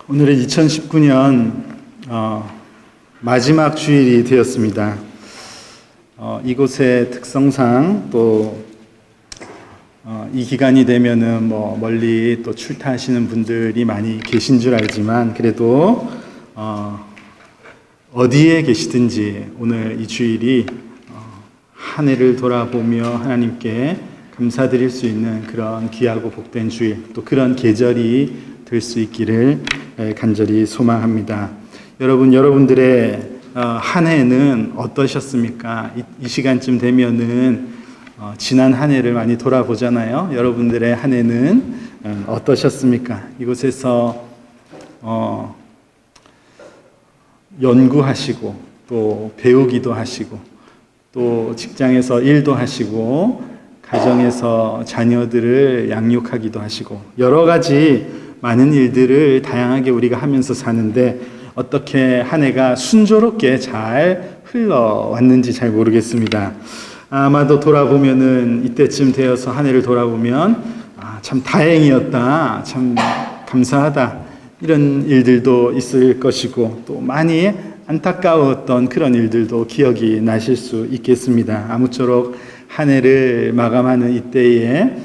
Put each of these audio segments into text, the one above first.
오늘은 2019년 마지막 주일이 되었습니다. 이곳의 특성상 또 이 기간이 되면은 멀리 또 출타하시는 분들이 많이 계신 줄 알지만 그래도 어디에 계시든지 오늘 이 주일이 한 해를 돌아보며 하나님께 감사드릴 수 있는 그런 귀하고 복된 주일, 또 그런 계절이 될 수 있기를 간절히 소망합니다. 여러분들의 한 해는 어떠셨습니까? 이 시간쯤 되면은 지난 한 해를 많이 돌아보잖아요. 여러분들의 한 해는 어떠셨습니까? 이곳에서 연구하시고 또 배우기도 하시고 또 직장에서 일도 하시고 가정에서 자녀들을 양육하기도 하시고 여러 가지 많은 일들을 다양하게 우리가 하면서 사는데 어떻게 한 해가 순조롭게 잘 흘러왔는지 잘 모르겠습니다. 아마도 돌아보면은 이때쯤 되어서 한 해를 돌아보면 참 다행이었다, 참 감사하다 이런 일들도 있을 것이고 또 많이 안타까웠던 그런 일들도 기억이 나실 수 있겠습니다. 아무쪼록 한 해를 마감하는 이때에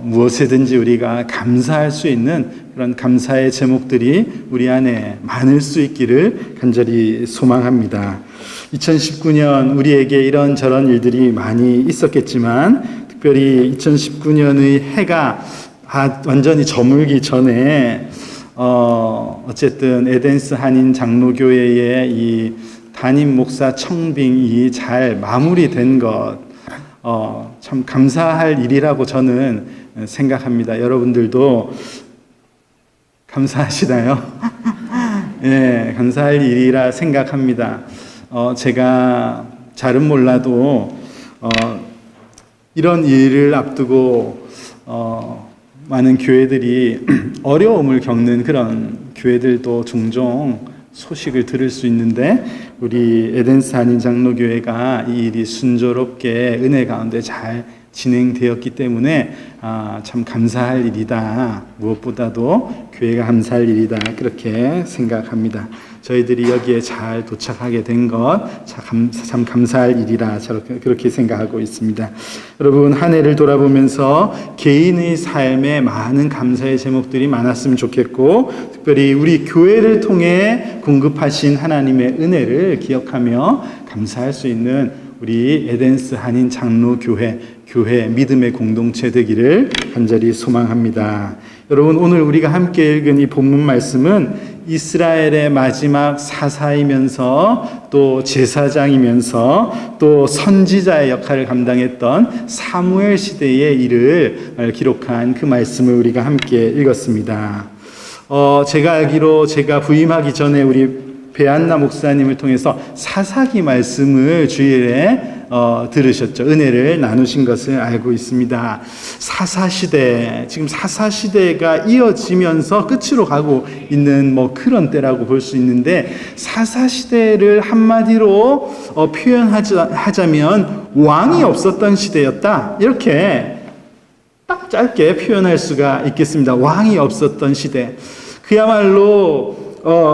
무엇에든지 우리가 감사할 수 있는 그런 감사의 제목들이 우리 안에 많을 수 있기를 간절히 소망합니다. 2019년 우리에게 이런저런 일들이 많이 있었겠지만 특별히 2019년의 해가 완전히 저물기 전에 어쨌든 에덴스 한인 장로교회의 이 담임 목사 청빙이 잘 마무리된 것 참 감사할 일이라고 저는 생각합니다. 여러분들도 감사하시나요? 예, 감사할 일이라 생각합니다. 제가 잘은 몰라도 이런 일을 앞두고 많은 교회들이 어려움을 겪는 그런 교회들도 종종 소식을 들을 수 있는데 우리 에덴스 한인 장로교회가 이 일이 순조롭게 은혜 가운데 잘 진행되었기 때문에 참 감사할 일이다. 무엇보다도 교회가 감사할 일이다. 그렇게 생각합니다. 저희들이 여기에 잘 도착하게 된 것 참 감사할 일이라 그렇게 생각하고 있습니다. 여러분 한 해를 돌아보면서 개인의 삶에 많은 감사의 제목들이 많았으면 좋겠고 특별히 우리 교회를 통해 공급하신 하나님의 은혜를 기억하며 감사할 수 있는 우리 에덴스 한인 장로교회 믿음의 공동체 되기를 간절히 소망합니다. 여러분 오늘 우리가 함께 읽은 이 본문 말씀은 이스라엘의 마지막 사사이면서 또 제사장이면서 또 선지자의 역할을 감당했던 사무엘 시대의 일을 기록한 그 말씀을 우리가 함께 읽었습니다. 제가 알기로 제가 부임하기 전에 우리 배한나 목사님을 통해서 사사기 말씀을 주일에 들으셨죠. 은혜를 나누신 것을 알고 있습니다. 사사시대, 지금 사사시대가 이어지면서 끝으로 가고 있는 그런 때라고 볼 수 있는데 사사시대를 한마디로 표현하자면 왕이 없었던 시대였다. 이렇게 딱 짧게 표현할 수가 있겠습니다. 왕이 없었던 시대. 그야말로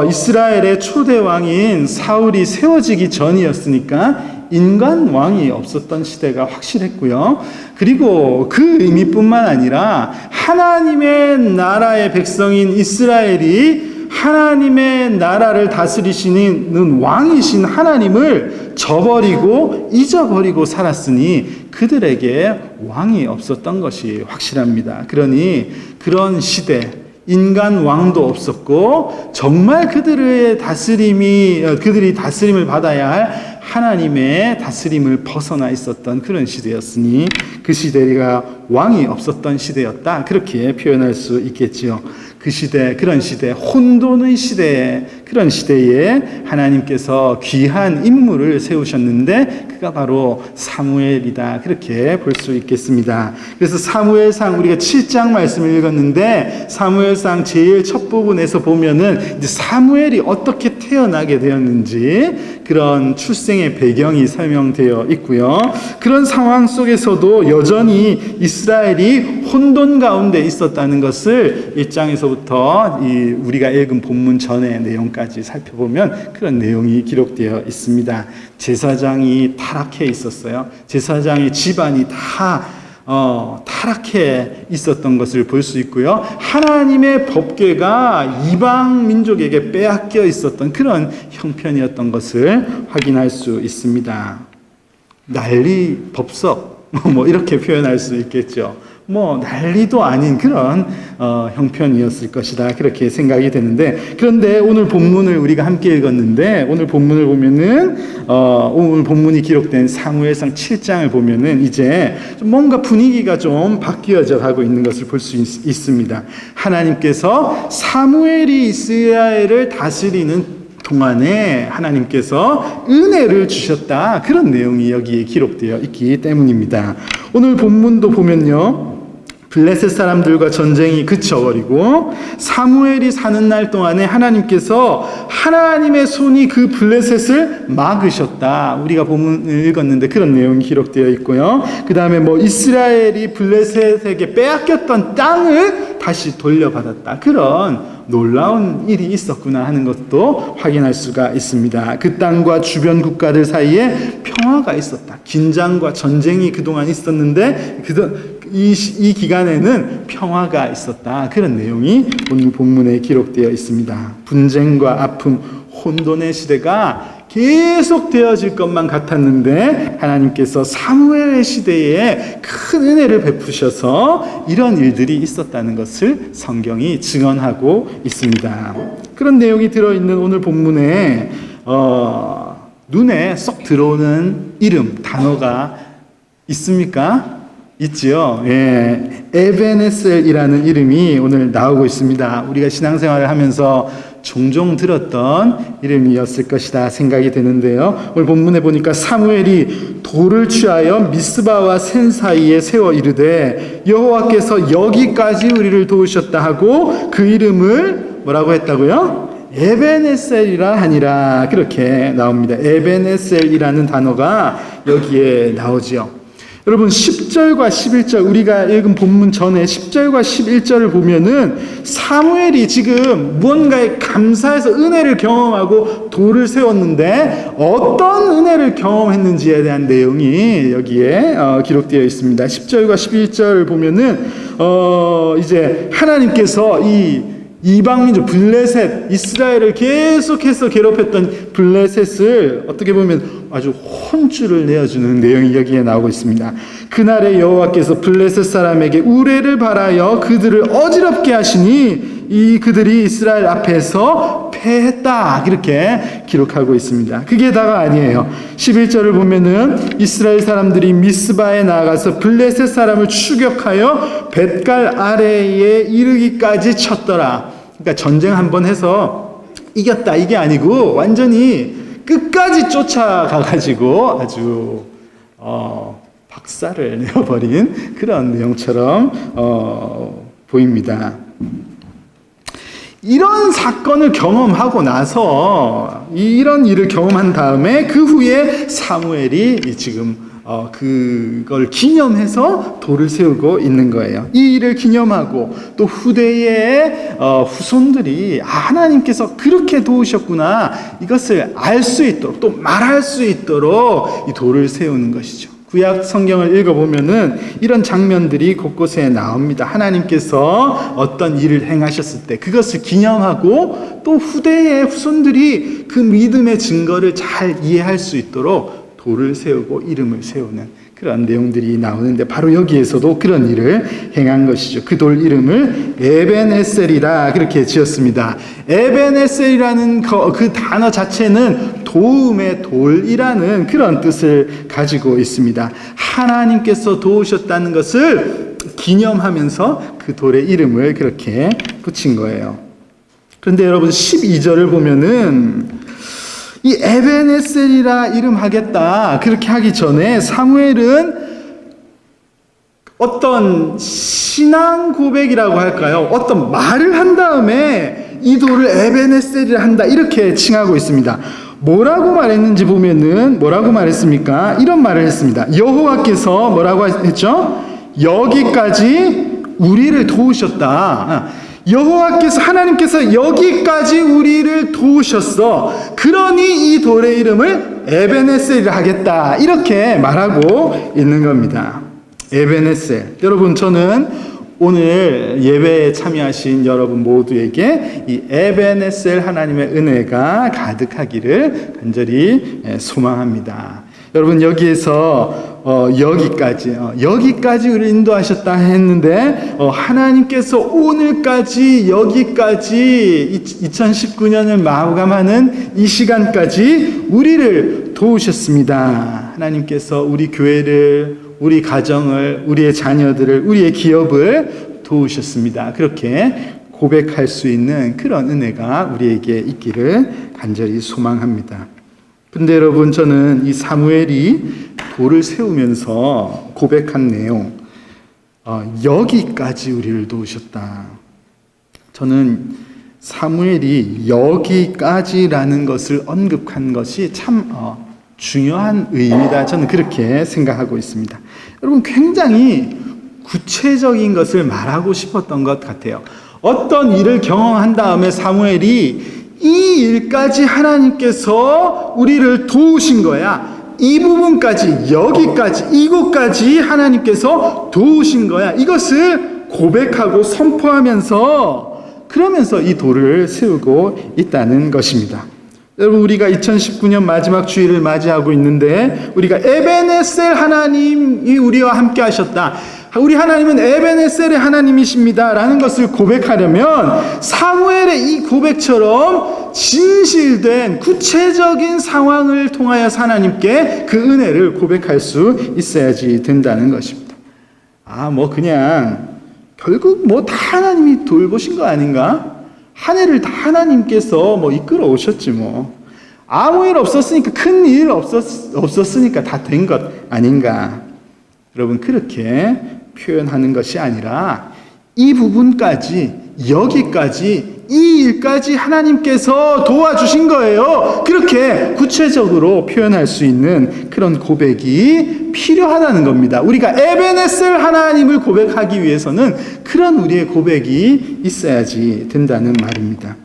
이스라엘의 초대 왕인 사울이 세워지기 전이었으니까 인간 왕이 없었던 시대가 확실했고요. 그리고 그 의미뿐만 아니라 하나님의 나라의 백성인 이스라엘이 하나님의 나라를 다스리시는 왕이신 하나님을 저버리고 잊어버리고 살았으니 그들에게 왕이 없었던 것이 확실합니다. 그러니 그런 시대, 인간 왕도 없었고 정말 그들이 다스림을 받아야 할 하나님의 다스림을 벗어나 있었던 그런 시대였으니 그 시대가 왕이 없었던 시대였다. 그렇게 표현할 수 있겠지요. 그 시대, 그런 시대, 혼돈의 시대, 그런 시대에 하나님께서 귀한 인물을 세우셨는데 그가 바로 사무엘이다. 그렇게 볼 수 있겠습니다. 그래서 사무엘상 우리가 7장 말씀을 읽었는데 사무엘상 제일 첫 부분에서 보면은 이제 사무엘이 어떻게 태어나게 되었는지 그런 출생의 배경이 설명되어 있고요. 그런 상황 속에서도 여전히 이스라엘이 혼돈 가운데 있었다는 것을 1장에서부터 우리가 읽은 본문 전의 내용까지 살펴보면 그런 내용이 기록되어 있습니다. 제사장이 타락해 있었어요. 제사장의 집안이 다 타락해 있었던 것을 볼 수 있고요. 하나님의 법궤가 이방 민족에게 빼앗겨 있었던 그런 형편이었던 것을 확인할 수 있습니다. 난리 법석 이렇게 표현할 수 있겠죠. 난리도 아닌 그런 형편이었을 것이다. 그렇게 생각이 되는데, 그런데 오늘 본문을 우리가 함께 읽었는데, 오늘 본문을 보면은 오늘 본문이 기록된 사무엘상 7장을 보면은 이제 좀 뭔가 분위기가 좀 바뀌어져 가고 있는 것을 볼 수 있습니다. 하나님께서 사무엘이 이스라엘을 다스리는 동안에 하나님께서 은혜를 주셨다. 그런 내용이 여기에 기록되어 있기 때문입니다. 오늘 본문도 보면요, 블레셋 사람들과 전쟁이 그쳐버리고 사무엘이 사는 날 동안에 하나님께서 하나님의 손이 그 블레셋을 막으셨다. 우리가 본문을 읽었는데 그런 내용이 기록되어 있고요. 그 다음에 이스라엘이 블레셋에게 빼앗겼던 땅을 다시 돌려받았다. 그런 놀라운 일이 있었구나 하는 것도 확인할 수가 있습니다. 그 땅과 주변 국가들 사이에 평화가 있었다. 긴장과 전쟁이 그동안 있었는데 이 기간에는 평화가 있었다. 그런 내용이 오늘 본문에 기록되어 있습니다. 분쟁과 아픔, 혼돈의 시대가 계속 되어질 것만 같았는데 하나님께서 사무엘의 시대에 큰 은혜를 베푸셔서 이런 일들이 있었다는 것을 성경이 증언하고 있습니다. 그런 내용이 들어있는 오늘 본문에 눈에 쏙 들어오는 이름, 단어가 있습니까? 있지요. 예, 에베네셀이라는 이름이 오늘 나오고 있습니다. 우리가 신앙생활을 하면서 종종 들었던 이름이었을 것이다 생각이 되는데요. 오늘 본문에 보니까 사무엘이 돌을 취하여 미스바와 센 사이에 세워 이르되 여호와께서 여기까지 우리를 도우셨다 하고 그 이름을 뭐라고 했다고요? 에베네셀이라 하니라. 그렇게 나옵니다. 에베네셀이라는 단어가 여기에 나오지요. 여러분 10절과 11절 우리가 읽은 본문 전에 10절과 11절을 보면은 사무엘이 지금 무언가에 감사해서 은혜를 경험하고 돌을 세웠는데 어떤 은혜를 경험했는지에 대한 내용이 여기에 기록되어 있습니다. 10절과 11절을 보면은 이제 하나님께서 이방민족 블레셋, 이스라엘을 계속해서 괴롭혔던 블레셋을 어떻게 보면 아주 혼쭐을 내어주는 내용이 여기에 나오고 있습니다. 그날에 여호와께서 블레셋 사람에게 우레를 발하여 그들을 어지럽게 하시니 그들이 이스라엘 앞에서 패했다. 이렇게 기록하고 있습니다. 그게 다가 아니에요. 11절을 보면은 이스라엘 사람들이 미스바에 나아가서 블레셋 사람을 추격하여 벳갈 아래에 이르기까지 쳤더라. 그러니까 전쟁 한번 해서 이겼다 이게 아니고 완전히 끝까지 쫓아가가지고 아주 박살을 내어버린 그런 내용처럼 보입니다. 이런 사건을 경험하고 나서 이런 일을 경험한 다음에 그 후에 사무엘이 지금 그걸 기념해서 돌을 세우고 있는 거예요. 이 일을 기념하고 또 후대의 후손들이 하나님께서 그렇게 도우셨구나 이것을 알 수 있도록 또 말할 수 있도록 이 돌을 세우는 것이죠. 구약 성경을 읽어보면은 이런 장면들이 곳곳에 나옵니다. 하나님께서 어떤 일을 행하셨을 때 그것을 기념하고 또 후대의 후손들이 그 믿음의 증거를 잘 이해할 수 있도록 돌을 세우고 이름을 세우는 그런 내용들이 나오는데 바로 여기에서도 그런 일을 행한 것이죠. 그 돌 이름을 에벤에셀이라 그렇게 지었습니다. 에벤에셀이라는 그 단어 자체는 도움의 돌이라는 그런 뜻을 가지고 있습니다. 하나님께서 도우셨다는 것을 기념하면서 그 돌의 이름을 그렇게 붙인 거예요. 그런데 여러분 12절을 보면은 이 에베네셀이라 이름하겠다 그렇게 하기 전에 사무엘은 어떤 신앙 고백이라고 할까요? 어떤 말을 한 다음에 이 돌을 에베네셀이라 한다 이렇게 칭하고 있습니다. 뭐라고 말했는지 보면은 뭐라고 말했습니까? 이런 말을 했습니다. 여호와께서 뭐라고 했죠? 여기까지 우리를 도우셨다. 여호와께서 하나님께서 여기까지 우리를 도우셨어. 그러니 이 돌의 이름을 에베네셀이라 하겠다. 이렇게 말하고 있는 겁니다. 에베네셀. 여러분 저는 오늘 예배에 참여하신 여러분 모두에게 이 에베네셀 하나님의 은혜가 가득하기를 간절히 소망합니다. 여러분 여기에서 여기까지 우리를 인도하셨다 했는데 하나님께서 오늘까지 여기까지 2019년을 마감하는 이 시간까지 우리를 도우셨습니다. 하나님께서 우리 교회를 우리 가정을, 우리의 자녀들을, 우리의 기업을 도우셨습니다. 그렇게 고백할 수 있는 그런 은혜가 우리에게 있기를 간절히 소망합니다. 근데 여러분 저는 이 사무엘이 돌을 세우면서 고백한 내용, 여기까지 우리를 도우셨다. 저는 사무엘이 여기까지라는 것을 언급한 것이 참 중요한 의미다. 저는 그렇게 생각하고 있습니다. 여러분 굉장히 구체적인 것을 말하고 싶었던 것 같아요. 어떤 일을 경험한 다음에 사무엘이 이 일까지 하나님께서 우리를 도우신 거야. 이 부분까지, 여기까지, 이곳까지 하나님께서 도우신 거야. 이것을 고백하고 선포하면서 그러면서 이 돌을 세우고 있다는 것입니다. 여러분 우리가 2019년 마지막 주일을 맞이하고 있는데 우리가 에베네셀 하나님이 우리와 함께 하셨다. 우리 하나님은 에베네셀의 하나님이십니다 라는 것을 고백하려면 사무엘의 이 고백처럼 진실된 구체적인 상황을 통하여 하나님께 그 은혜를 고백할 수 있어야지 된다는 것입니다. 그냥 결국 다 하나님이 돌보신 거 아닌가? 한 해를 다 하나님께서 이끌어 오셨지 아무 일 없었으니까, 큰 일 없었으니까 다 된 것 아닌가. 여러분 그렇게 표현하는 것이 아니라 이 부분까지, 여기까지, 이 일까지 하나님께서 도와주신 거예요. 그렇게 구체적으로 표현할 수 있는 그런 고백이 필요하다는 겁니다. 우리가 에베네셀 하나님을 고백하기 위해서는 그런 우리의 고백이 있어야지 된다는 말입니다.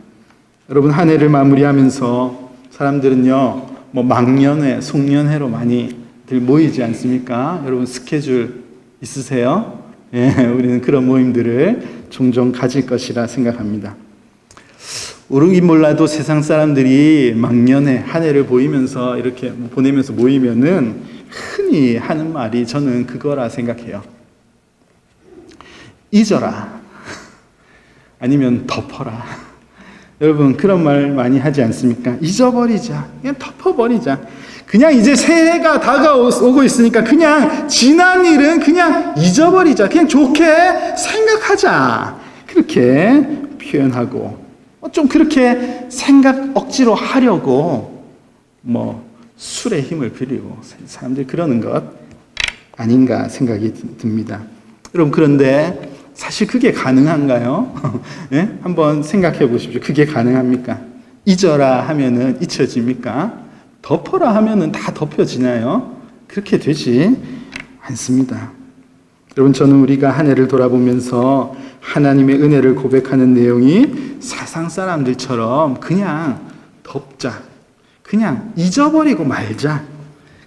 여러분 한 해를 마무리하면서 사람들은요 막년회, 송년회로 많이들 모이지 않습니까? 여러분 스케줄 있으세요? 예, 우리는 그런 모임들을 종종 가질 것이라 생각합니다. 모르긴 몰라도 세상 사람들이 막년에 한 해를 보이면서 이렇게 보내면서 모이면은 흔히 하는 말이 저는 그거라 생각해요. 잊어라. 아니면 덮어라. 여러분 그런 말 많이 하지 않습니까? 잊어버리자. 그냥 덮어버리자. 그냥 이제 새해가 다가오고 있으니까 그냥 지난 일은 그냥 잊어버리자. 그냥 좋게 생각하자. 그렇게 표현하고 좀 그렇게 생각 억지로 하려고 술에 힘을 빌리고 사람들이 그러는 것 아닌가 생각이 듭니다. 여러분 그런데 사실 그게 가능한가요? 네? 한번 생각해 보십시오. 그게 가능합니까? 잊어라 하면은 잊혀집니까? 덮어라 하면은 다 덮여지나요? 그렇게 되지 않습니다. 여러분 저는 우리가 한 해를 돌아보면서 하나님의 은혜를 고백하는 내용이 세상 사람들처럼 그냥 덮자, 그냥 잊어버리고 말자,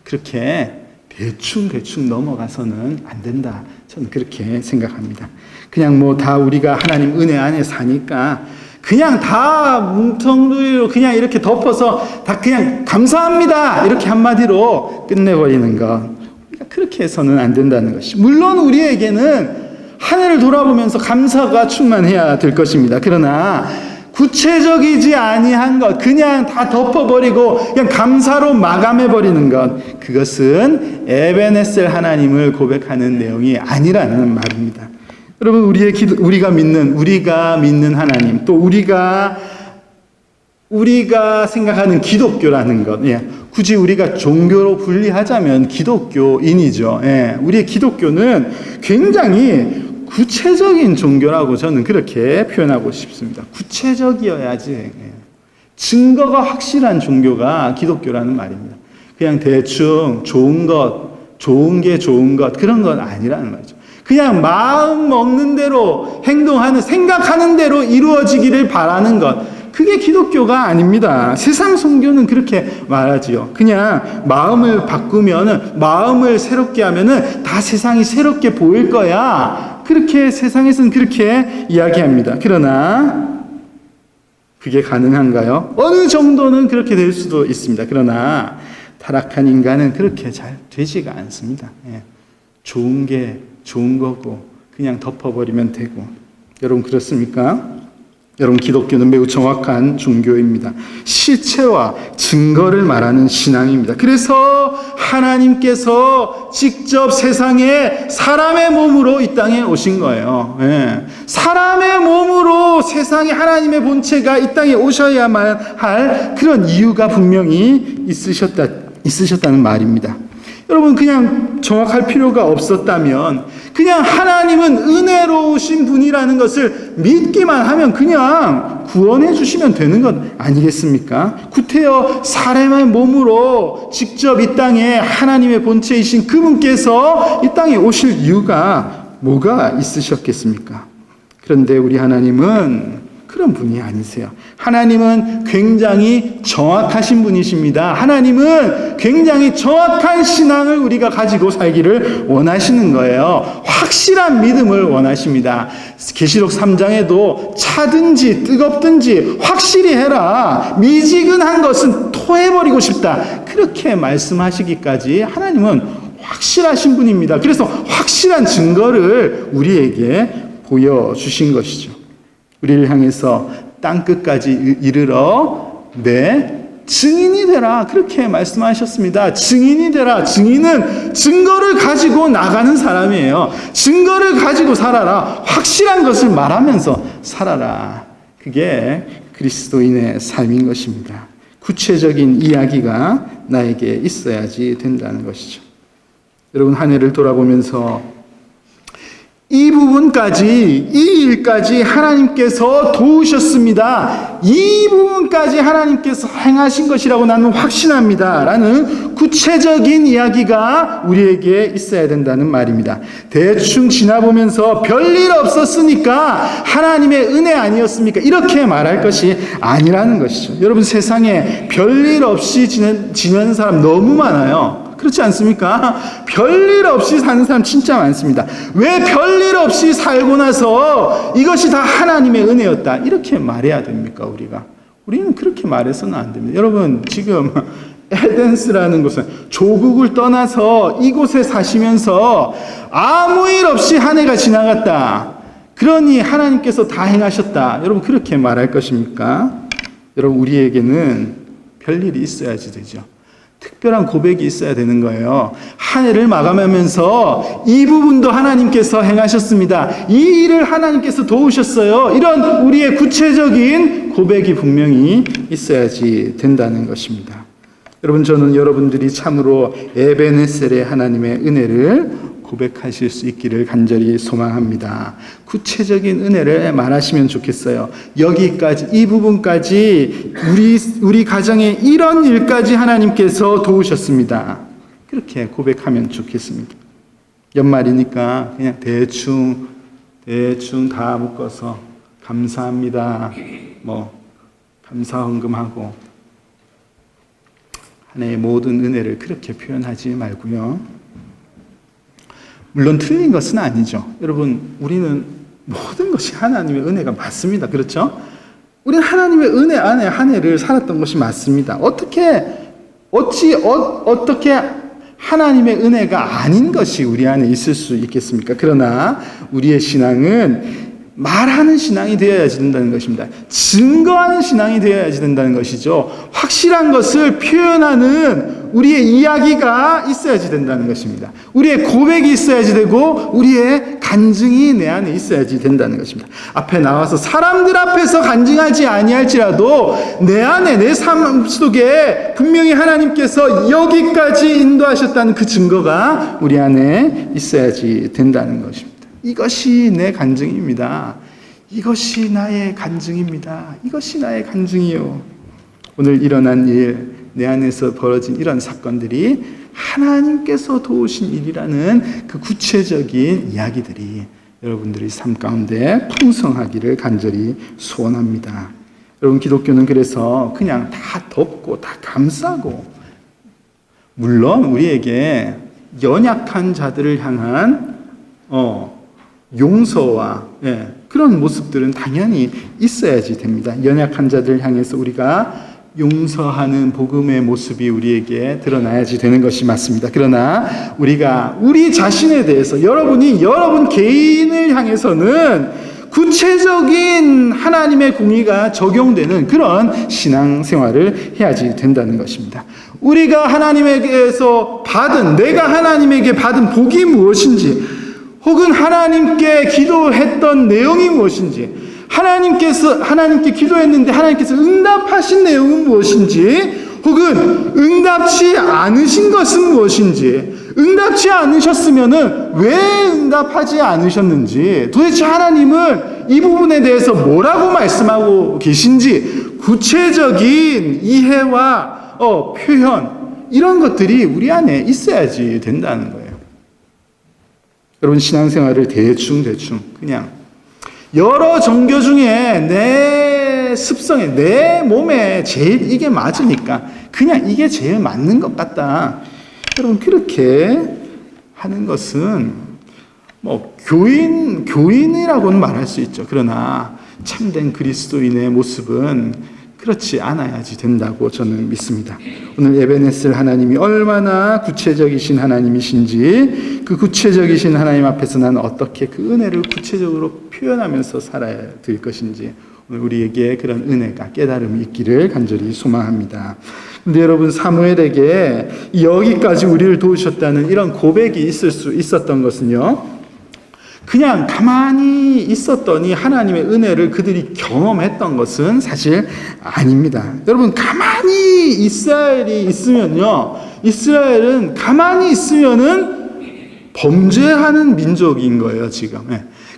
그렇게 대충 넘어가서는 안 된다. 저는 그렇게 생각합니다. 그냥 다 우리가 하나님 은혜 안에 사니까 그냥 다 뭉텅이로 그냥 이렇게 덮어서 다 그냥 감사합니다 이렇게 한마디로 끝내버리는 것, 그렇게 해서는 안 된다는 것이. 물론 우리에게는 한 해를 돌아보면서 감사가 충만해야 될 것입니다. 그러나 구체적이지 아니한 것, 그냥 다 덮어버리고 그냥 감사로 마감해버리는 것, 그것은 에베네셀 하나님을 고백하는 내용이 아니라는 말입니다. 여러분 우리가 믿는 하나님, 또 우리가 우리가 생각하는 기독교라는 것, 굳이 우리가 종교로 분리하자면 기독교인이죠. 우리의 기독교는 굉장히 구체적인 종교라고 저는 그렇게 표현하고 싶습니다. 구체적이어야지. 증거가 확실한 종교가 기독교라는 말입니다. 그냥 대충 좋은 게 좋은 것, 그런 건 아니라는 말이죠. 그냥 마음 먹는 대로 행동하는, 생각하는 대로 이루어지기를 바라는 것, 그게 기독교가 아닙니다. 세상 종교는 그렇게 말하지요. 그냥 마음을 바꾸면은, 마음을 새롭게 하면은 다 세상이 새롭게 보일 거야. 그렇게 세상에서는 그렇게 이야기합니다. 그러나 그게 가능한가요? 어느 정도는 그렇게 될 수도 있습니다. 그러나 타락한 인간은 그렇게 잘 되지가 않습니다. 좋은 게 좋은 거고 그냥 덮어버리면 되고. 여러분 그렇습니까? 여러분 기독교는 매우 정확한 종교입니다. 실체와 증거를 말하는 신앙입니다. 그래서 하나님께서 직접 세상에 사람의 몸으로 이 땅에 오신 거예요. 사람의 몸으로 세상에 하나님의 본체가 이 땅에 오셔야만 할 그런 이유가 분명히 있으셨다는 말입니다. 여러분 그냥 정확할 필요가 없었다면, 그냥 하나님은 은혜로우신 분이라는 것을 믿기만 하면 그냥 구원해 주시면 되는 것 아니겠습니까? 구태여 사람의 몸으로 직접 이 땅에 하나님의 본체이신 그분께서 이 땅에 오실 이유가 뭐가 있으셨겠습니까? 그런데 우리 하나님은 그런 분이 아니세요. 하나님은 굉장히 정확하신 분이십니다. 하나님은 굉장히 정확한 신앙을 우리가 가지고 살기를 원하시는 거예요. 확실한 믿음을 원하십니다. 계시록 3장에도 차든지 뜨겁든지 확실히 해라. 미지근한 것은 토해버리고 싶다. 그렇게 말씀하시기까지 하나님은 확실하신 분입니다. 그래서 확실한 증거를 우리에게 보여주신 것이죠. 우리를 향해서 땅끝까지 이르러 내 증인이 되라, 그렇게 말씀하셨습니다. 증인이 되라. 증인은 증거를 가지고 나가는 사람이에요. 증거를 가지고 살아라. 확실한 것을 말하면서 살아라. 그게 그리스도인의 삶인 것입니다. 구체적인 이야기가 나에게 있어야지 된다는 것이죠. 여러분 한 해를 돌아보면서 이 부분까지, 이 일까지 하나님께서 도우셨습니다. 이 부분까지 하나님께서 행하신 것이라고 나는 확신합니다. 라는 구체적인 이야기가 우리에게 있어야 된다는 말입니다. 대충 지나보면서 별일 없었으니까 하나님의 은혜 아니었습니까? 이렇게 말할 것이 아니라는 것이죠. 여러분 세상에 별일 없이 지내는 사람 너무 많아요. 그렇지 않습니까? 별일 없이 사는 사람 진짜 많습니다. 왜 별일 없이 살고 나서 이것이 다 하나님의 은혜였다, 이렇게 말해야 됩니까? 우리는 그렇게 말해서는 안 됩니다. 여러분 지금 에덴스라는 곳은 조국을 떠나서 이곳에 사시면서 아무 일 없이 한 해가 지나갔다, 그러니 하나님께서 다 행하셨다, 여러분 그렇게 말할 것입니까? 여러분 우리에게는 별일이 있어야지 되죠. 특별한 고백이 있어야 되는 거예요. 한 해를 마감하면서 이 부분도 하나님께서 행하셨습니다. 이 일을 하나님께서 도우셨어요. 이런 우리의 구체적인 고백이 분명히 있어야지 된다는 것입니다. 여러분 저는 여러분들이 참으로 에베네셀의 하나님의 은혜를 고백하실 수 있기를 간절히 소망합니다. 구체적인 은혜를 말하시면 좋겠어요. 여기까지, 이 부분까지 우리 가정에 이런 일까지 하나님께서 도우셨습니다. 그렇게 고백하면 좋겠습니다. 연말이니까 그냥 대충 다 묶어서 감사합니다, 감사 헌금하고 한 해의 모든 은혜를 그렇게 표현하지 말고요. 물론 틀린 것은 아니죠. 여러분 우리는 모든 것이 하나님의 은혜가 맞습니다. 그렇죠? 우리는 하나님의 은혜 안에 한 해를 살았던 것이 맞습니다. 어떻게 하나님의 은혜가 아닌 것이 우리 안에 있을 수 있겠습니까? 그러나 우리의 신앙은 말하는 신앙이 되어야지 된다는 것입니다. 증거하는 신앙이 되어야지 된다는 것이죠. 확실한 것을 표현하는 우리의 이야기가 있어야지 된다는 것입니다. 우리의 고백이 있어야지 되고 우리의 간증이 내 안에 있어야지 된다는 것입니다. 앞에 나와서 사람들 앞에서 간증하지 아니할지라도 내 안에 내 삶 속에 분명히 하나님께서 여기까지 인도하셨다는 그 증거가 우리 안에 있어야지 된다는 것입니다. 이것이 내 간증입니다. 이것이 나의 간증입니다. 이것이 나의 간증이요. 오늘 일어난 일, 내 안에서 벌어진 이런 사건들이 하나님께서 도우신 일이라는 그 구체적인 이야기들이 여러분들의 삶 가운데 풍성하기를 간절히 소원합니다. 여러분, 기독교는 그래서 그냥 다 덮고 다 감싸고, 물론 우리에게 연약한 자들을 향한 용서와 그런 모습들은 당연히 있어야지 됩니다. 연약한 자들을 향해서 우리가 용서하는 복음의 모습이 우리에게 드러나야지 되는 것이 맞습니다. 그러나 우리가 우리 자신에 대해서 여러분이 여러분 개인을 향해서는 구체적인 하나님의 공의가 적용되는 그런 신앙생활을 해야지 된다는 것입니다. 우리가 하나님에게서 내가 하나님에게 받은 복이 무엇인지, 혹은 하나님께 기도했던 내용이 무엇인지, 하나님께 기도했는데 하나님께서 응답하신 내용은 무엇인지, 혹은 응답치 않으신 것은 무엇인지, 응답치 않으셨으면은 왜 응답하지 않으셨는지, 도대체 하나님은 이 부분에 대해서 뭐라고 말씀하고 계신지 구체적인 이해와 표현, 이런 것들이 우리 안에 있어야지 된다는 거예요. 여러분, 신앙생활을 대충 그냥 여러 종교 중에 내 습성에, 내 몸에 제일 이게 맞으니까 그냥 이게 제일 맞는 것 같다, 여러분, 그렇게 하는 것은 교인이라고는 말할 수 있죠. 그러나 참된 그리스도인의 모습은 그렇지 않아야지 된다고 저는 믿습니다. 오늘 에베네셀 하나님이 얼마나 구체적이신 하나님이신지, 그 구체적이신 하나님 앞에서 나는 어떻게 그 은혜를 구체적으로 표현하면서 살아야 될 것인지, 오늘 우리에게 그런 은혜가, 깨달음이 있기를 간절히 소망합니다. 근데 여러분, 사무엘에게 여기까지 우리를 도우셨다는 이런 고백이 있을 수 있었던 것은요, 그냥 가만히 있었더니 하나님의 은혜를 그들이 경험했던 것은 사실 아닙니다. 여러분, 가만히 이스라엘이 있으면요, 이스라엘은 가만히 있으면은 범죄하는 민족인 거예요, 지금.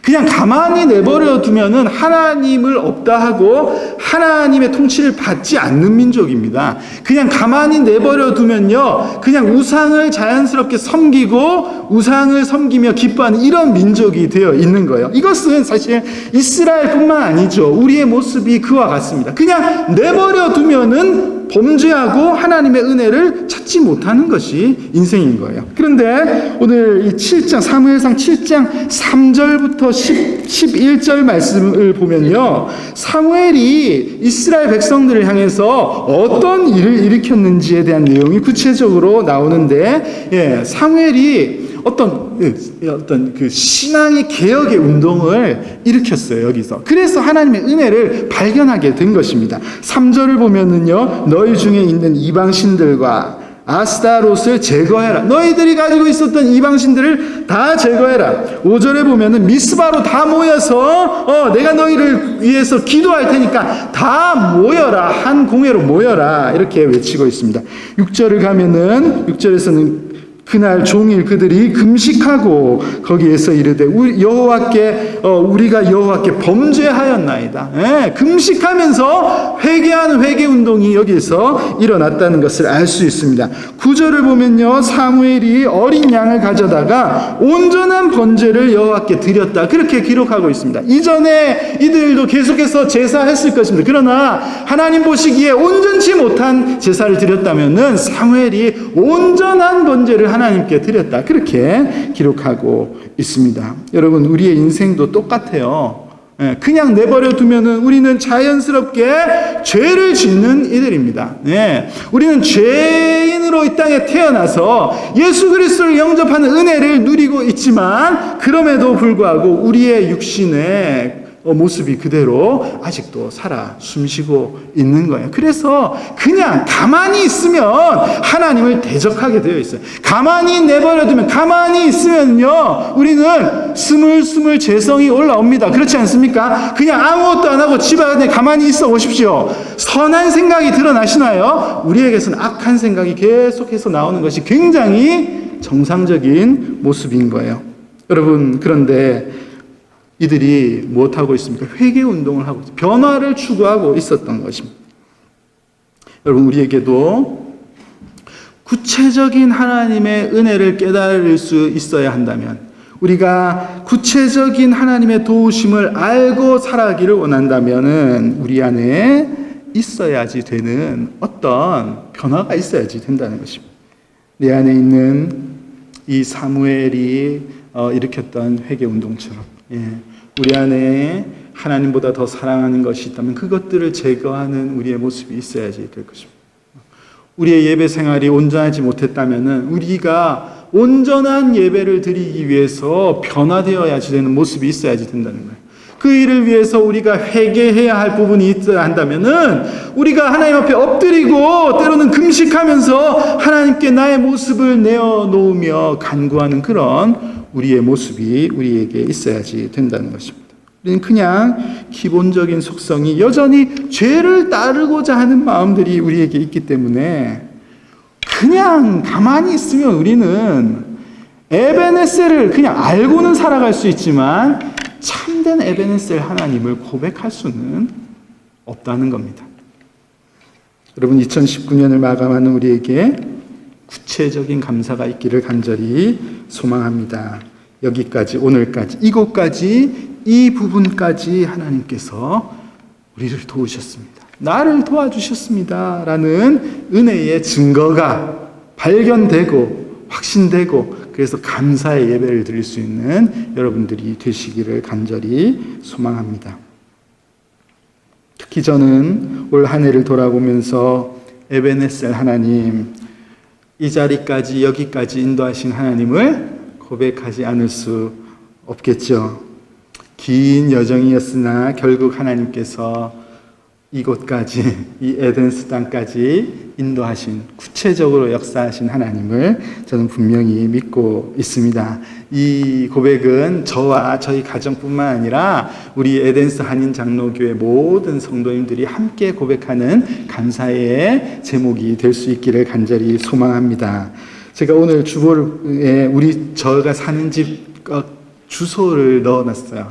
그냥 가만히 내버려 두면은 하나님을 없다 하고 하나님의 통치를 받지 않는 민족입니다. 그냥 가만히 내버려 두면요, 그냥 우상을 자연스럽게 섬기고 우상을 섬기며 기뻐하는 이런 민족이 되어 있는 거예요. 이것은 사실 이스라엘뿐만 아니죠. 우리의 모습이 그와 같습니다. 그냥 내버려 두면은 범죄하고 하나님의 은혜를 찾지 못하는 것이 인생인 거예요. 그런데 오늘 이 7장, 사무엘상 7장 3절부터 11절 말씀을 보면요, 사무엘이 이스라엘 백성들을 향해서 어떤 일을 일으켰는지에 대한 내용이 구체적으로 나오는데, 사무엘이 어떤 그 신앙의 개혁의 운동을 일으켰어요, 여기서. 그래서 하나님의 은혜를 발견하게 된 것입니다. 3절을 보면은요, 너희 중에 있는 이방신들과 아스타롯을 제거해라. 너희들이 가지고 있었던 이방신들을 다 제거해라. 5절에 보면은 미스바로 다 모여서 내가 너희를 위해서 기도할 테니까 다 모여라. 한 공회로 모여라. 이렇게 외치고 있습니다. 6절을 가면은 6절에서는 그날 종일 그들이 금식하고 거기에서 이르되 우리가 여호와께 범죄하였나이다. 금식하면서 회개하는 회개 운동이 여기서 일어났다는 것을 알 수 있습니다. 9절을 보면요, 사무엘이 어린 양을 가져다가 온전한 번제를 여호와께 드렸다, 그렇게 기록하고 있습니다. 이전에 이들도 계속해서 제사했을 것입니다. 그러나 하나님 보시기에 온전치 못한 제사를 드렸다면은 사무엘이 온전한 번제를 하나님께 드렸다, 그렇게 기록하고 있습니다. 여러분, 우리의 인생도 똑같아요. 그냥 내버려 두면은 우리는 자연스럽게 죄를 짓는 이들입니다. 우리는 죄인으로 이 땅에 태어나서 예수 그리스도를 영접하는 은혜를 누리고 있지만, 그럼에도 불구하고 우리의 육신에 모습이 그대로 아직도 살아 숨쉬고 있는 거예요. 그래서 그냥 가만히 있으면 하나님을 대적하게 되어 있어요. 가만히 내버려두면, 가만히 있으면요, 우리는 스물스물 죄성이 올라옵니다. 그렇지 않습니까? 그냥 아무것도 안 하고 집 안에 가만히 있어 보십시오. 선한 생각이 드러나시나요? 우리에게서는 악한 생각이 계속해서 나오는 것이 굉장히 정상적인 모습인 거예요. 여러분, 그런데 이들이 무엇하고 있습니까? 회개 운동을 하고 변화를 추구하고 있었던 것입니다. 여러분, 우리에게도 구체적인 하나님의 은혜를 깨달을 수 있어야 한다면, 우리가 구체적인 하나님의 도우심을 알고 살아가기를 원한다면 우리 안에 있어야지 되는 어떤 변화가 있어야지 된다는 것입니다. 내 안에 있는 이 사무엘이 일으켰던 회개운동처럼, 우리 안에 하나님보다 더 사랑하는 것이 있다면 그것들을 제거하는 우리의 모습이 있어야지 될 것입니다. 우리의 예배 생활이 온전하지 못했다면 우리가 온전한 예배를 드리기 위해서 변화되어야지 되는 모습이 있어야지 된다는 거예요. 그 일을 위해서 우리가 회개해야 할 부분이 있어야 한다면은 우리가 하나님 앞에 엎드리고 때로는 금식하면서 하나님께 나의 모습을 내어놓으며 간구하는 그런 우리의 모습이 우리에게 있어야지 된다는 것입니다. 우리는 그냥 기본적인 속성이 여전히 죄를 따르고자 하는 마음들이 우리에게 있기 때문에 그냥 가만히 있으면 우리는 에베네셀을 그냥 알고는 살아갈 수 있지만 참된 에베네셀 하나님을 고백할 수는 없다는 겁니다. 여러분, 2019년을 마감하는 우리에게 구체적인 감사가 있기를 간절히 소망합니다. 여기까지, 오늘까지, 이곳까지, 이 부분까지 하나님께서 우리를 도우셨습니다. 나를 도와주셨습니다. 라는 은혜의 증거가 발견되고 확신되고 그래서 감사의 예배를 드릴 수 있는 여러분들이 되시기를 간절히 소망합니다. 특히 저는 올 한 해를 돌아보면서 에베네셀 하나님, 이 자리까지 여기까지 인도하신 하나님을 고백하지 않을 수 없겠죠. 긴 여정이었으나 결국 하나님께서 이곳까지, 이 에덴스 땅까지 인도하신, 구체적으로 역사하신 하나님을 저는 분명히 믿고 있습니다. 이 고백은 저와 저희 가정뿐만 아니라 우리 에덴스 한인 장로교회 모든 성도님들이 함께 고백하는 감사의 제목이 될 수 있기를 간절히 소망합니다. 제가 오늘 주보에 저가 사는 집 주소를 넣어놨어요.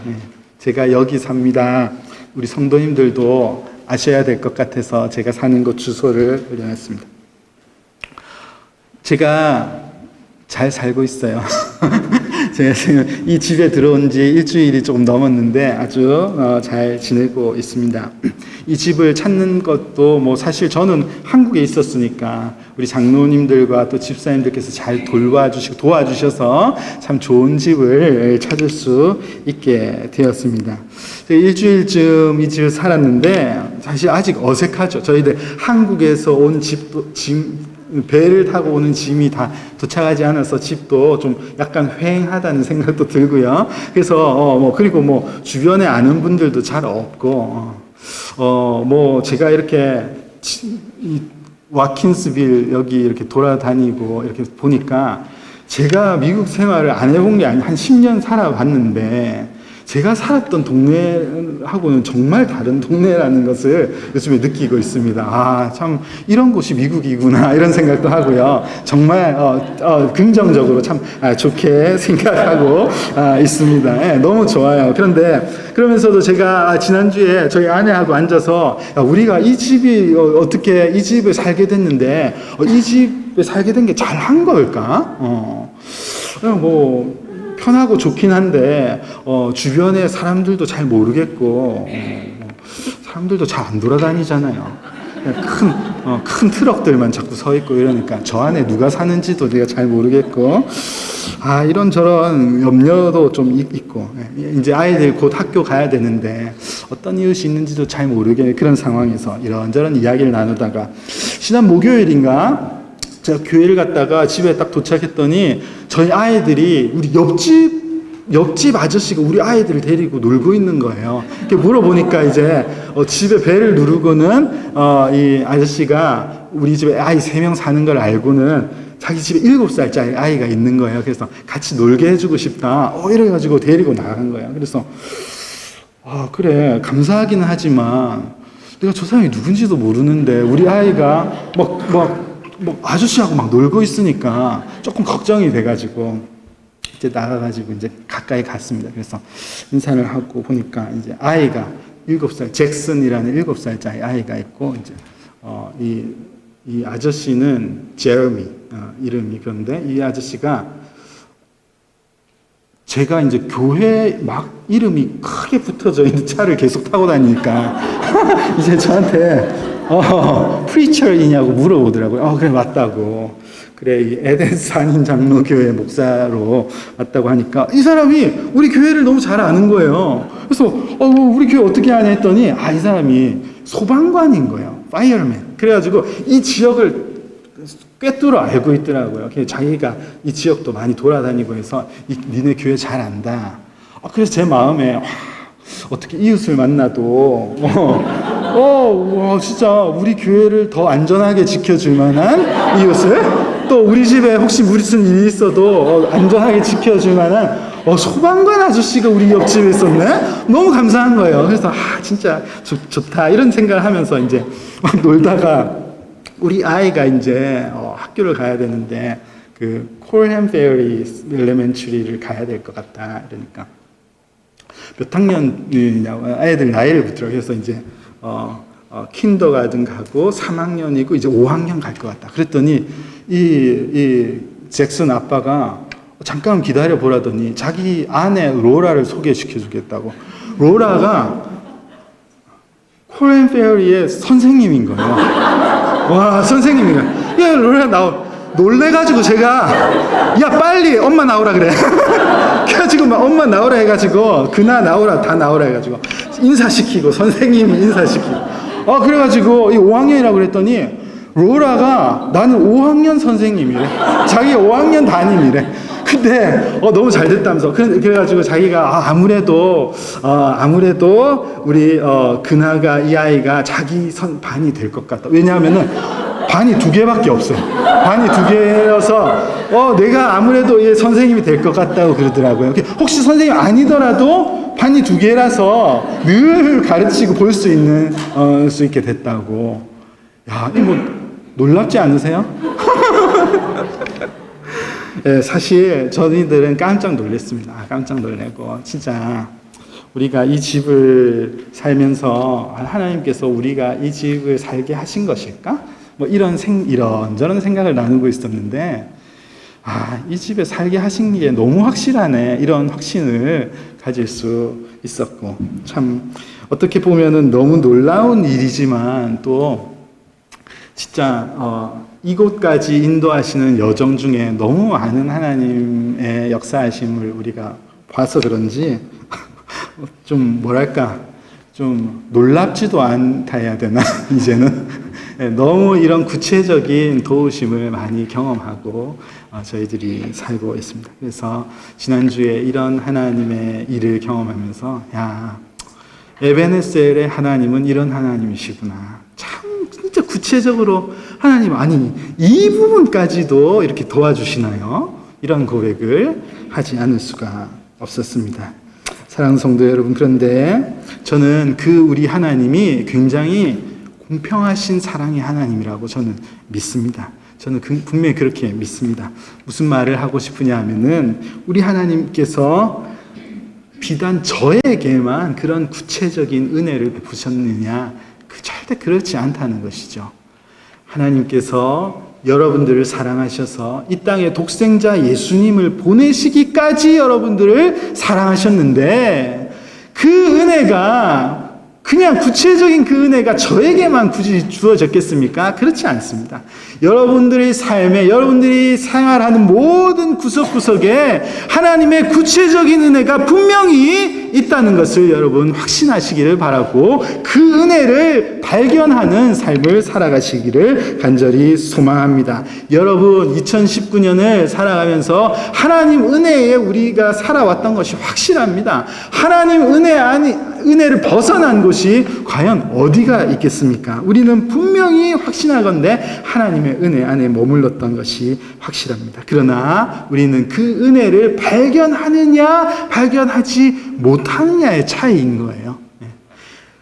제가 여기 삽니다. 우리 성도님들도 아셔야 될 것 같아서 제가 사는 곳 주소를 올려놨습니다. 제가 잘 살고 있어요. 제가 지금 이 집에 들어온 지 일주일이 조금 넘었는데 아주 잘 지내고 있습니다. 이 집을 찾는 것도 뭐 사실 저는 한국에 있었으니까 우리 장로님들과 또 집사님들께서 잘 도와주셔서 참 좋은 집을 찾을 수 있게 되었습니다. 일주일쯤 이 집을 살았는데 사실 아직 어색하죠. 저희들 한국에서 온 배를 타고 오는 짐이 다 도착하지 않아서 집도 좀 약간 휑하다는 생각도 들고요. 그래서 그리고 주변에 아는 분들도 잘 없고 제가 이렇게 와킨스빌 여기 이렇게 돌아다니고 이렇게 보니까 제가 미국 생활을 안 해본 게 아니라 한 10년 살아봤는데 제가 살았던 동네하고는 정말 다른 동네라는 것을 요즘에 느끼고 있습니다. 참 이런 곳이 미국이구나 이런 생각도 하고요. 정말 긍정적으로 참 좋게 생각하고 있습니다. 너무 좋아요. 그러면서도 제가 지난주에 저희 아내하고 앉아서 우리가 이 집이 어떻게 이 집에 살게 됐는데 이 집에 살게 된 게 잘한 걸까? 편하고 좋긴 한데 주변에 사람들도 잘 모르겠고 사람들도 잘 안 돌아다니잖아요. 큰 트럭들만 자꾸 서 있고 이러니까 저 안에 누가 사는지도 내가 잘 모르겠고 이런저런 염려도 좀 있고 이제 아이들 곧 학교 가야 되는데 어떤 이웃이 있는지도 잘 모르겠는 그런 상황에서 이런저런 이야기를 나누다가 지난 목요일인가 제가 교회를 갔다가 집에 딱 도착했더니 저희 아이들이 우리 옆집 옆집 아저씨가 우리 아이들을 데리고 놀고 있는 거예요. 이렇게 물어보니까 이제 집에 벨을 누르고는 이 아저씨가 우리 집에 아이 3명 사는 걸 알고는 자기 집에 7살짜리 아이가 있는 거예요. 그래서 같이 놀게 해주고 싶다. 이래가지고 데리고 나간 거예요. 그래서 그래 감사하기는 하지만 내가 저 사람이 누군지도 모르는데 우리 아이가 아저씨하고 막 놀고 있으니까 조금 걱정이 돼가지고 이제 나가가지고 이제 가까이 갔습니다. 그래서 인사를 하고 보니까 이제 아이가 7살, 잭슨이라는 7살짜리 아이가 있고, 이제, 이 아저씨는 제러미, 이름이 그런데 이 아저씨가 제가 이제 교회 막 이름이 크게 붙어져 있는 차를 계속 타고 다니니까 이제 저한테 프리처이냐고 물어보더라고요. 그래 맞다고. 그래 이 에덴스 한인 장로교회 목사로 왔다고 하니까 이 사람이 우리 교회를 너무 잘 아는 거예요. 그래서 우리 교회 어떻게 아냐 했더니 이 사람이 소방관인 거예요. 파이어맨. 그래가지고 이 지역을 꿰뚫어 알고 있더라고요. 자기가 이 지역도 많이 돌아다니고 해서 니네 교회 잘 안다. 그래서 제 마음에 어떻게 이웃을 만나도 진짜 우리 교회를 더 안전하게 지켜줄 만한 이웃을 또 우리 집에 혹시 무슨 일이 있어도 안전하게 지켜줄 만한 소방관 아저씨가 우리 옆집에 있었네? 너무 감사한 거예요. 그래서 진짜 좋다 이런 생각을 하면서 이제 막 놀다가 우리 아이가 이제 학교를 가야 되는데 그 콜햄 페어리 엘레멘터리를 가야 될 것 같다 이러니까 몇 학년이냐고 아이들 나이를 묻더라고요. 그래서 이제 킨더가든 가고 3학년이고 이제 5학년 갈 것 같다. 그랬더니 이 잭슨 아빠가 잠깐 기다려 보라더니 자기 아내 로라를 소개시켜 주겠다고. 로라가 콜앤 페어리의 선생님인 거예요. 와, 선생님이래. 야, 로라 놀래가지고 제가 야 빨리 엄마 나오라 그래. 그래가지고 막 엄마 나오라 해가지고 그나 나오라 다 나오라 해가지고 인사시키고 선생님 인사시키고 그래가지고 이 5학년이라고 그랬더니 로라가 나는 5학년 선생님이래. 자기 5학년 담임이래. 근데 너무 잘 됐다면서 그래가지고 자기가 아무래도 우리 그나가 이 아이가 자기 반이 될 것 같다. 왜냐하면은 반이 2개밖에 없어요. 반이 2개여서 내가 아무래도 얘 선생님이 될 것 같다고 그러더라고요. 혹시 선생님 아니더라도 반이 2개라서 늘 가르치고 볼 수 있는 수 있게 됐다고. 야, 이거 놀랍지 않으세요? 네, 사실 저희들은 깜짝 놀랐습니다. 깜짝 놀래고 진짜 우리가 이 집을 살면서 하나님께서 우리가 이 집을 살게 하신 것일까? 이런저런 생각을 나누고 있었는데 이 집에 살게 하신 게 너무 확실하네. 이런 확신을 가질 수 있었고 참 어떻게 보면은 너무 놀라운 일이지만 또 진짜 이곳까지 인도하시는 여정 중에 너무 많은 하나님의 역사하심을 우리가 봐서 그런지 좀 좀 놀랍지도 않다 해야 되나 이제는 너무 이런 구체적인 도우심을 많이 경험하고 저희들이 살고 있습니다. 그래서 지난주에 이런 하나님의 일을 경험하면서 에베네셀의 하나님은 이런 하나님이시구나. 참 진짜 구체적으로 하나님 이 부분까지도 이렇게 도와주시나요? 이런 고백을 하지 않을 수가 없었습니다. 사랑하는 성도 여러분, 그런데 저는 우리 하나님이 굉장히 공평하신 사랑의 하나님이라고 저는 믿습니다. 저는 분명히 그렇게 믿습니다. 무슨 말을 하고 싶으냐 하면은 우리 하나님께서 비단 저에게만 그런 구체적인 은혜를 베푸셨느냐? 절대 그렇지 않다는 것이죠. 하나님께서 여러분들을 사랑하셔서 이 땅에 독생자 예수님을 보내시기까지 여러분들을 사랑하셨는데 그 은혜가 그냥 구체적인 그 은혜가 저에게만 굳이 주어졌겠습니까? 그렇지 않습니다. 여러분들의 삶에 여러분들이 생활하는 모든 구석구석에 하나님의 구체적인 은혜가 분명히 있다는 것을 여러분 확신하시기를 바라고 그 은혜를 발견하는 삶을 살아가시기를 간절히 소망합니다. 여러분, 2019년을 살아가면서 하나님 은혜에 우리가 살아왔던 것이 확실합니다. 하나님 은혜를 벗어난 곳이 과연 어디가 있겠습니까? 우리는 분명히 확신하건대 하나님의 은혜 안에 머물렀던 것이 확실합니다. 그러나 우리는 그 은혜를 발견하느냐 발견하지 못하느냐의 차이인 거예요.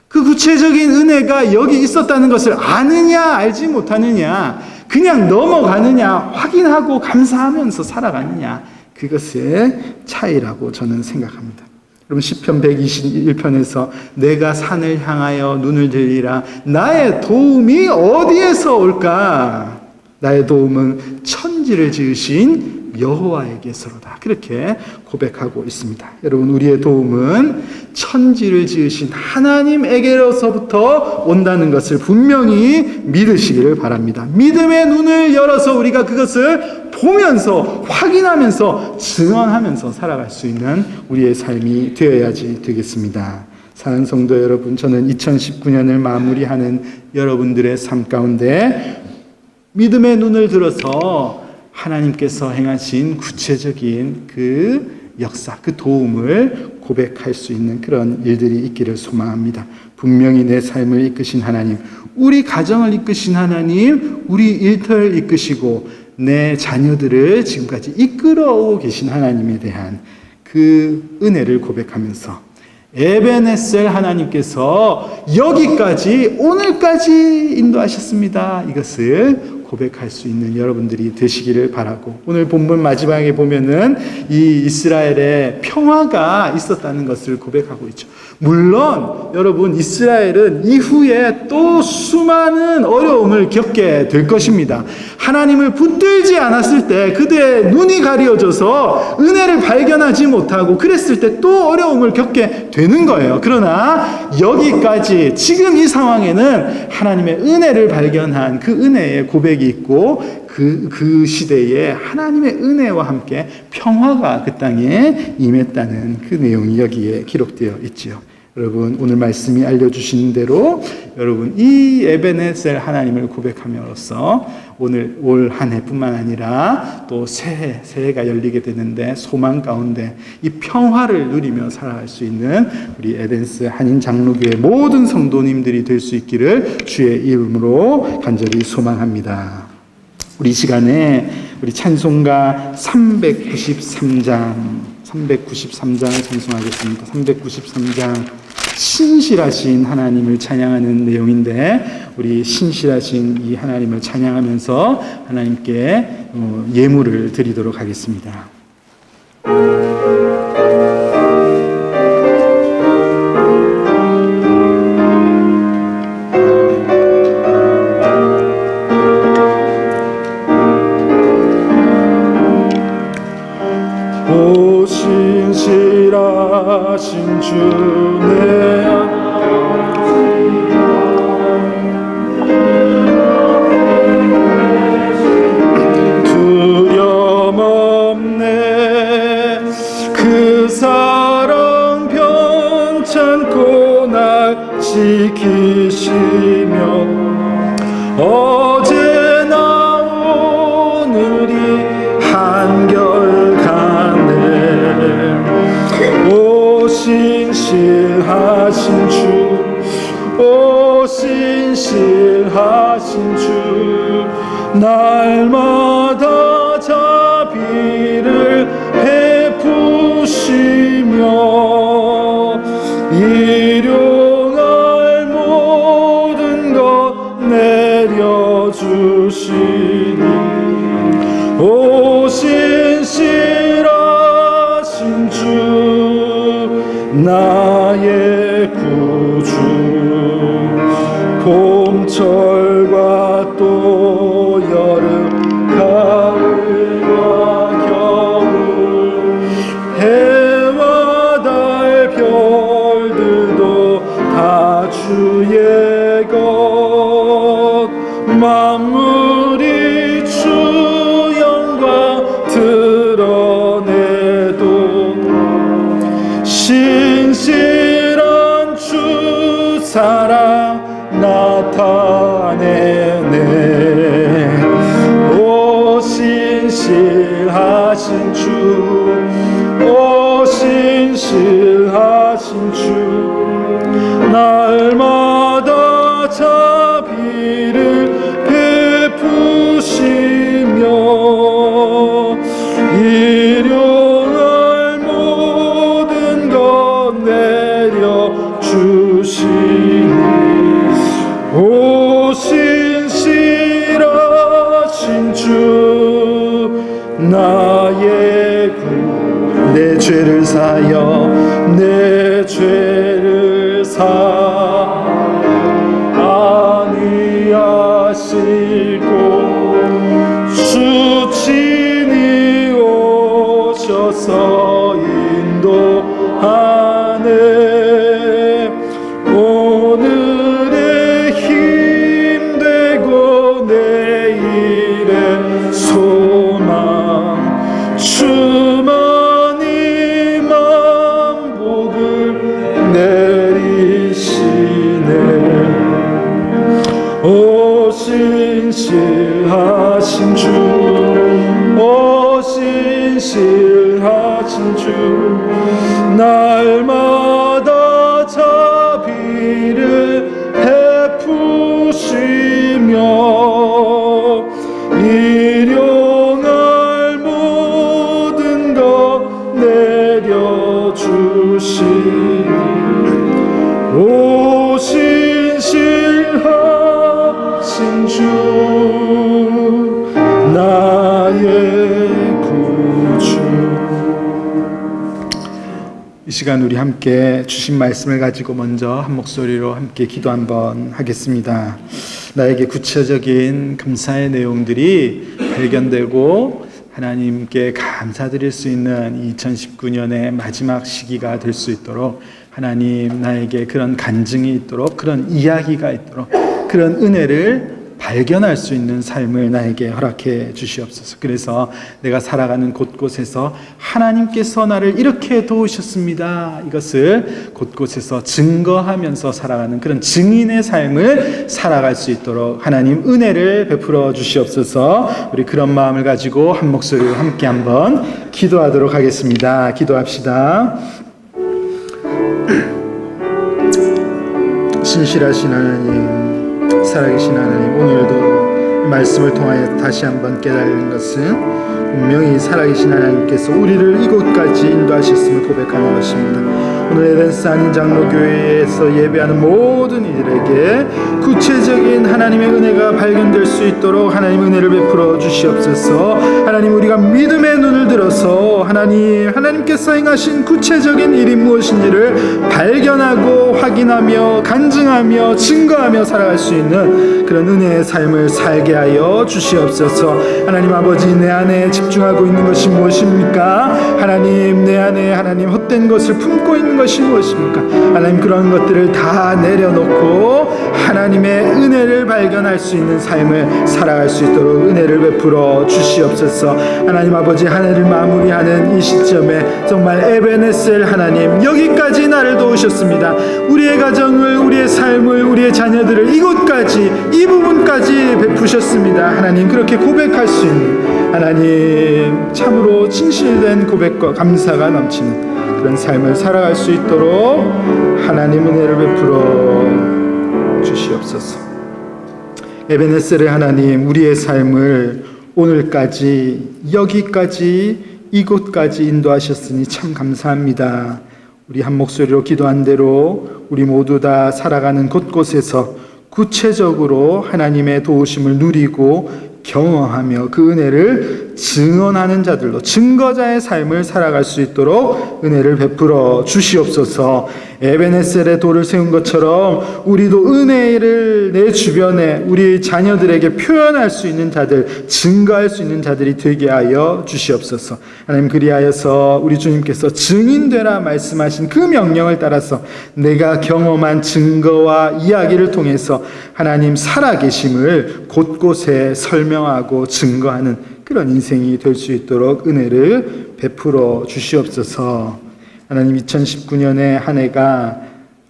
그 구체적인 은혜가 여기 있었다는 것을 아느냐 알지 못하느냐, 그냥 넘어가느냐 확인하고 감사하면서 살아가느냐, 그것의 차이라고 저는 생각합니다. 여러분, 시편 121편에서 내가 산을 향하여 눈을 들리라, 나의 도움이 어디에서 올까? 나의 도움은 천지를 지으신 여호와에게서로다, 그렇게 고백하고 있습니다. 여러분, 우리의 도움은 천지를 지으신 하나님에게로서부터 온다는 것을 분명히 믿으시기를 바랍니다. 믿음의 눈을 열어서 우리가 그것을 보면서 확인하면서 증언하면서 살아갈 수 있는 우리의 삶이 되어야지 되겠습니다. 사랑하는 성도 여러분, 저는 2019년을 마무리하는 여러분들의 삶 가운데 믿음의 눈을 들어서 하나님께서 행하신 구체적인 그 역사, 그 도움을 고백할 수 있는 그런 일들이 있기를 소망합니다. 분명히 내 삶을 이끄신 하나님, 우리 가정을 이끄신 하나님, 우리 일터를 이끄시고 내 자녀들을 지금까지 이끌어오고 계신 하나님에 대한 그 은혜를 고백하면서 에베네셀 하나님께서 여기까지 오늘까지 인도하셨습니다, 이것을 고백할 수 있는 여러분들이 되시기를 바라고, 오늘 본문 마지막에 보면은 이 이스라엘의 평화가 있었다는 것을 고백하고 있죠. 물론 여러분, 이스라엘은 이후에 또 수많은 어려움을 겪게 될 것입니다. 하나님을 붙들지 않았을 때 그들의 눈이 가려져서 은혜를 발견하지 못하고 그랬을 때 또 어려움을 겪게 되는 거예요. 그러나 여기까지 지금 이 상황에는 하나님의 은혜를 발견한 그 은혜의 고백이 있고 그 시대에 하나님의 은혜와 함께 평화가 그 땅에 임했다는 그 내용이 여기에 기록되어 있지요. 여러분, 오늘 말씀이 알려주신 대로 여러분 이 에베네셀 하나님을 고백함으로써 오늘 올 한 해뿐만 아니라 또 새해가 열리게 되는데 소망 가운데 이 평화를 누리며 살아갈 수 있는 우리 에덴스 한인 장로교회 모든 성도님들이 될 수 있기를 주의 이름으로 간절히 소망합니다. 우리 시간에 우리 찬송가 393장을 찬송하겠습니다. 393장, 신실하신 하나님을 찬양하는 내용인데, 우리 신실하신 이 하나님을 찬양하면서 하나님께 예물을 드리도록 하겠습니다. 신실하신 주 내 두려움 없네. 그 사랑 변찮고 날 지키시며 어제나 오늘이 한결같네. 오 신실하신 주, 오 신실하신 주, 날마다 자비를 베푸시며 일용할 모든 것 내려주시니 오 신실하신 주, 나의 구주. 봄철과 또 여름 가을과 겨울, 해와 달 별들도 다 주의 것. 만물이 주 영광 드러내도 신실한 주 사랑 나 가네. 오 신실하신 주, 오 신실하신 주, 날마다 자비를 베푸시며 일용할 모든 것 내려주시니 오 신실하신 주, 나의 구 내 죄를 사여 내 죄를 아니하시고 주 친히 오셔서 인도하네. 오늘의 힘 되고 내일의 소망, 주만이 만복을 내리시네. 오 신실하신 주, 오 신실하신 주, 날마다 자비를 베푸시며 일용할 모든 것 내려주시니 오 신실하신 주, 나의 구주. 이 시간 우리 함께 주신 말씀을 가지고 먼저 한 목소리로 함께 기도 한번 하겠습니다. 나에게 구체적인 감사의 내용들이 발견되고 하나님께 감사드릴 수 있는 2019년의 마지막 시기가 될 수 있도록 하나님, 나에게 그런 간증이 있도록, 그런 이야기가 있도록, 그런 은혜를 발견할 수 있는 삶을 나에게 허락해 주시옵소서. 그래서 내가 살아가는 곳곳에서 하나님께서 나를 이렇게 도우셨습니다, 이것을 곳곳에서 증거하면서 살아가는 그런 증인의 삶을 살아갈 수 있도록 하나님 은혜를 베풀어 주시옵소서. 우리 그런 마음을 가지고 한 목소리로 함께 한번 기도하도록 하겠습니다. 기도합시다. 신실하신 하나님, 살아계신 하나님, 오늘도 말씀을 통하여 다시 한번 깨달은 것은 분명히 살아계신 하나님께서 우리를 이곳까지 인도하셨음을 고백하는 것입니다. 오늘 에덴스 한인장로교회에서 예배하는 모든 이들에게 구체적인 하나님의 은혜가 발견될 수 있도록 하나님 은혜를 베풀어 주시옵소서. 하나님, 우리가 믿음의 눈을 들어서 하나님께서 행하신 구체적인 일이 무엇인지를 발견하고 확인하며 간증하며 증거하며 살아갈 수 있는 그런 은혜의 삶을 살게 하여 주시옵소서. 하나님 아버지, 내 안에 집중하고 있는 것이 무엇입니까? 하나님, 내 안에 하나님 헛된 것을 품고 있는 것이 무엇입니까? 하나님, 그런 것들을 다 내려놓고 하나님의 은혜를 발견할 수 있는 삶을 살아갈 수 있도록 은혜를 베풀어 주시옵소서. 하나님 아버지, 한 해를 마무리하는 이 시점에 정말 에베네셀 하나님, 여기까지 나를 도우셨습니다. 우리의 가정을, 우리의 삶을, 우리의 자녀들을 이곳까지, 이 부분까지 베푸셨습니다. 하나님, 그렇게 고백할 수 있는 하나님, 참으로 진실된 고백과 감사가 넘치는 그런 삶을 살아갈 수 있도록 하나님 은혜를 베풀어 주시옵소서. 에베네셀의 하나님, 우리의 삶을 오늘까지, 여기까지, 이곳까지 인도하셨으니 참 감사합니다. 우리 한 목소리로 기도한 대로 우리 모두 다 살아가는 곳곳에서 구체적으로 하나님의 도우심을 누리고 경험하며 그 은혜를 증언하는 자들로 증거자의 삶을 살아갈 수 있도록 은혜를 베풀어 주시옵소서. 에베네셀의 돌을 세운 것처럼 우리도 은혜를 내 주변에 우리 자녀들에게 표현할 수 있는 자들, 증거할 수 있는 자들이 되게 하여 주시옵소서. 하나님, 그리하여서 우리 주님께서 증인되라 말씀하신 그 명령을 따라서 내가 경험한 증거와 이야기를 통해서 하나님 살아계심을 곳곳에 설명하고 증거하는 그런 인생이 될 수 있도록 은혜를 베풀어 주시옵소서. 하나님, 2019년의 한 해가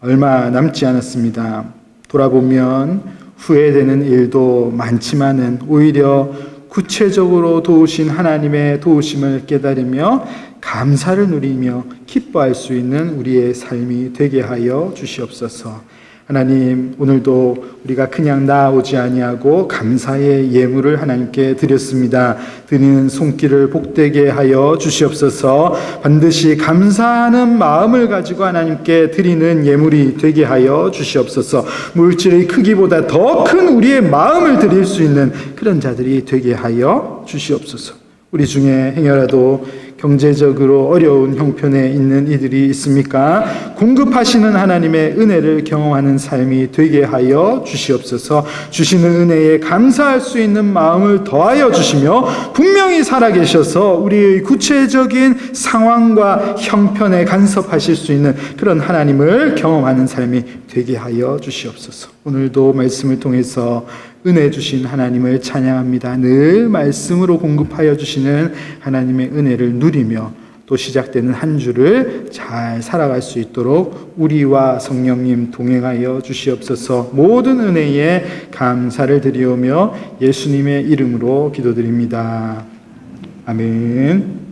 얼마 남지 않았습니다. 돌아보면 후회되는 일도 많지만은 오히려 구체적으로 도우신 하나님의 도우심을 깨달으며 감사를 누리며 기뻐할 수 있는 우리의 삶이 되게 하여 주시옵소서. 하나님, 오늘도 우리가 그냥 나오지 아니하고 감사의 예물을 하나님께 드렸습니다. 드리는 손길을 복되게 하여 주시옵소서. 반드시 감사하는 마음을 가지고 하나님께 드리는 예물이 되게 하여 주시옵소서. 물질의 크기보다 더 큰 우리의 마음을 드릴 수 있는 그런 자들이 되게 하여 주시옵소서. 우리 중에 행여라도 경제적으로 어려운 형편에 있는 이들이 있습니까? 공급하시는 하나님의 은혜를 경험하는 삶이 되게 하여 주시옵소서. 주시는 은혜에 감사할 수 있는 마음을 더하여 주시며 분명히 살아계셔서 우리의 구체적인 상황과 형편에 간섭하실 수 있는 그런 하나님을 경험하는 삶이 되게 하여 주시옵소서. 오늘도 말씀을 통해서 은혜 주신 하나님을 찬양합니다. 늘 말씀으로 공급하여 주시는 하나님의 은혜를 누리며 또 시작되는 한 주를 잘 살아갈 수 있도록 우리와 성령님 동행하여 주시옵소서. 모든 은혜에 감사를 드리오며 예수님의 이름으로 기도드립니다. 아멘.